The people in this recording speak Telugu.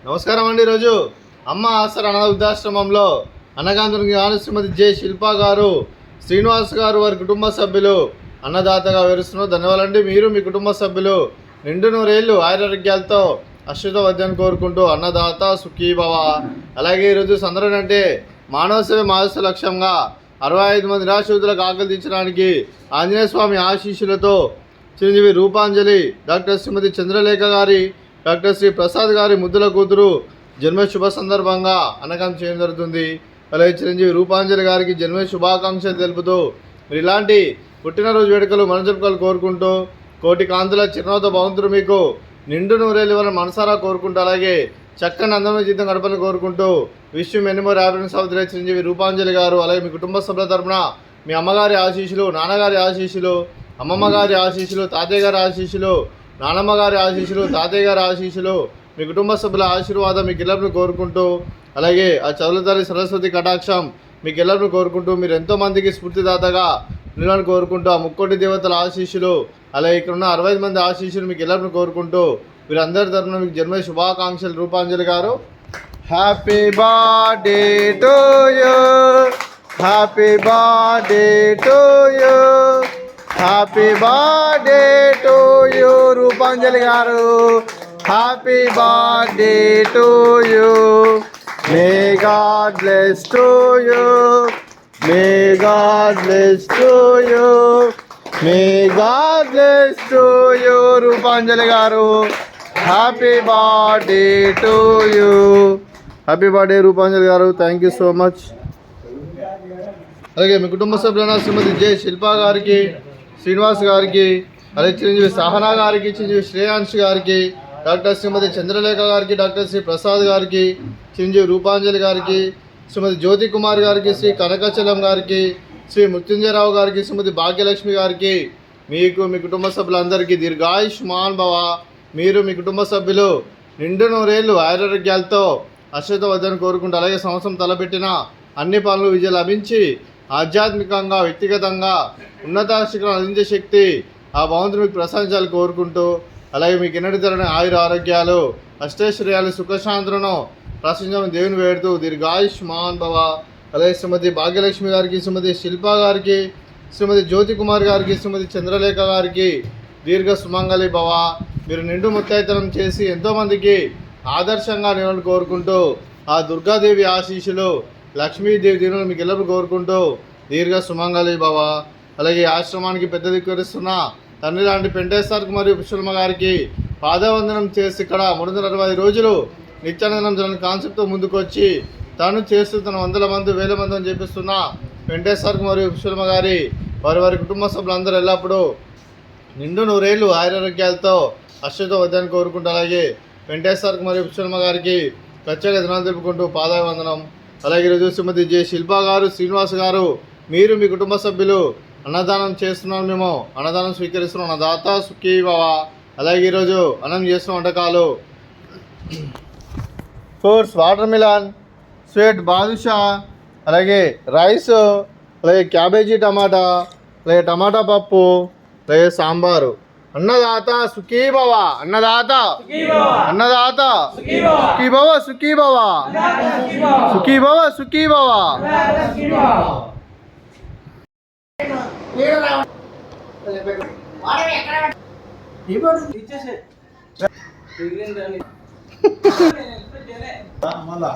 నమస్కారం అండి. ఈరోజు అమ్మ ఆసర అనాథ వృద్ధాశ్రమంలో అన్నగాంధునికి శ్రీమతి జె శిల్ప గారు, శ్రీనివాస్ గారు వారి కుటుంబ సభ్యులు అన్నదాతగా వివరిస్తున్నారు. ధన్యవాదాలండి. మీరు మీ కుటుంబ సభ్యులు నిండు నూరేళ్లు ఆయురారోగ్యాలతో అశ్వత వద్దని కోరుకుంటూ అన్నదాత సుఖీభవ. అలాగే ఈరోజు సందర్భం అంటే మానవ సేవ మానస లక్ష్యంగా 65 మంది నిరాశ్రితులకు ఆకలి తీర్చడానికి ఆంజనేయ స్వామి ఆశీస్సులతో చిరంజీవి రూపాంజలి డాక్టర్ శ్రీమతి చంద్రలేఖ గారి, డాక్టర్ శ్రీ ప్రసాద్ గారి ముద్దుల కూతురు జన్మ శుభ సందర్భంగా అన్నదానం చేయడం జరుగుతుంది. అలాగే చిరంజీవి రూపాంజలి గారికి జన్మ శుభాకాంక్షలు తెలుపుతూ మీరు ఇలాంటి పుట్టినరోజు వేడుకలు మనజరుపుకోవాలి కోరుకుంటూ కోటి కాంతుల చిరునవ్వుతో భగవంతుడు మీకు నిండు నూరేళ్ళు ఇవ్వాలని మనసారా కోరుకుంటూ అలాగే చక్కని అందమైన జీవితం గడపని కోరుకుంటూ విషయం ఎన్నో హ్యాపీనెస్ ఆఫ్ ది చిరంజీవి రూపాంజలి గారు అలాగే మీ కుటుంబ సభ్యుల తరపున మీ అమ్మగారి ఆశీస్సులు, నాన్నగారి ఆశీస్సులు, అమ్మమ్మ గారి ఆశీస్సులు, తాతయ్య గారి ఆశీస్సులు, నానమ్మ గారి ఆశీస్సులు, తాతయ్య గారి ఆశీస్సులు, మీ కుటుంబ సభ్యుల ఆశీర్వాదం మీకు ఎల్లరిని కోరుకుంటూ అలాగే ఆ చదువుల తల్లి సరస్వతి కటాక్షం మీకు ఎల్లరిని కోరుకుంటూ మీరు ఎంతోమందికి స్ఫూర్తిదాతగా నిలని కోరుకుంటూ ఆ ముక్కోటి దేవతల ఆశీస్సులు అలాగే ఇక్కడ ఉన్న 65 మంది ఆశీస్సులు మీకు ఎల్లరిని కోరుకుంటూ వీరందరి తరఫున మీకు జన్మ శుభాకాంక్షలు. రూపాంజలి గారు happy birthday to you, happy birthday to you, happy birthday to you Rupanjali గారు, happy birthday to you. May God bless to you, may God bless to you, may God bless to you Rupanjali గారు, happy birthday to you. Happy birthday Rupanjali గారు, థ్యాంక్ యూ సో మచ్. అలాగే మీ కుటుంబ సభ్యులైన శ్రీమతి జె శిల్ప గారికి, శ్రీనివాస్ గారికి, అలాగే చిరంజీవి సహనా గారికి, చిరంజీవి శ్రేయాంశ్ గారికి, డాక్టర్ శ్రీమతి చంద్రలేఖ గారికి, డాక్టర్ శ్రీ ప్రసాద్ గారికి, చిరంజీవి రూపాంజలి గారికి, శ్రీమతి జ్యోతి కుమార్ గారికి, శ్రీ కనకచలం గారికి, శ్రీ మృత్యుంజయరావు గారికి, శ్రీమతి భాగ్యలక్ష్మి గారికి, మీకు మీ కుటుంబ సభ్యులందరికీ దీర్ఘాయుష్మాన్ భవ. మీరు మీ కుటుంబ సభ్యులు నిండు నూరేళ్లు ఆయురారోగ్యాలతో అశ్వత వద్దని కోరుకుంటూ అలాగే సంవత్సరం తలపెట్టిన అన్ని పనులు విజయం లభించి ఆధ్యాత్మికంగా వ్యక్తిగతంగా ఉన్నత శిఖరం అందించే శక్తి ఆ భగవంతుడు మీకు ప్రసాదించాలని కోరుకుంటూ అలాగే మీకు ఎన్నటి తరని ఆయుర ఆరోగ్యాలు అష్టైశ్వర్యాలు సుఖశాంతులను ప్రశ్నించమని దేవుని వేడుతూ దీర్ఘాయుష్మాన్ భవ. అలాగే శ్రీమతి భాగ్యలక్ష్మి గారికి, శ్రీమతి శిల్ప గారికి, శ్రీమతి జ్యోతి కుమార్ గారికి, శ్రీమతి చంద్రలేఖ గారికి దీర్ఘ సుమంగళి భవ. మీరు నిండు ముత్తైతనం చేసి ఎంతోమందికి ఆదర్శంగా నిలవాలని కోరుకుంటూ ఆ దుర్గాదేవి ఆశీస్సులు, లక్ష్మీదేవి దీనులు మీకు ఎల్లరూ కోరుకుంటూ దీర్ఘ సుమంగళి భవ. అలాగే ఆశ్రమానికి పెద్ద దిక్కురిస్తున్న తండ్రి లాంటి పెంటేశ్వర్ మరియు పుష్పలమ్మ గారికి పాదవందనం చేసి ఇక్కడ 360 రోజులు నిత్యానందనం జరగని కాన్సెప్ట్తో ముందుకు వచ్చి తాను చేస్తూ తన 100 మంది 1000 మంది అని చెప్పిస్తున్న వెంకటేశ్వర్ మరియు పుష్పలమ్మ గారి వారి కుటుంబ సభ్యులందరూ ఎల్లప్పుడూ నిండు నూరేళ్లు ఆయురారోగ్యాలతో అశ్వత వద్దని కోరుకుంటూ అలాగే వెంకటేశ్వర్ మరియు పుష్పలమ్మ గారికి ప్రత్యేక దినాలు తెలుపుకుంటూ పాదావందనం. అలాగే ఈరోజు శ్రీమతి జె శిల్ప గారు, శ్రీనివాస్ గారు మీరు మీ కుటుంబ సభ్యులు అన్నదానం చేస్తున్నాం, మేము అన్నదానం స్వీకరిస్తున్నాం. అన్నదాత సుఖీ భవ. అలాగే ఈరోజు అన్నం చేస్తున్న వంటకాలు fruits, water melon, sweet badusha, అలాగే రైస్, అలాగే క్యాబేజీ టమాటా, అలాగే టమాటా పప్పు, అలాగే సాంబారు. అన్నదాత సుఖీ భవ, అన్నదాత అన్నదాత సుఖీ భవ, సుఖీ భవ, సుఖీ భవ, సుఖీ భవ. మళ్ళా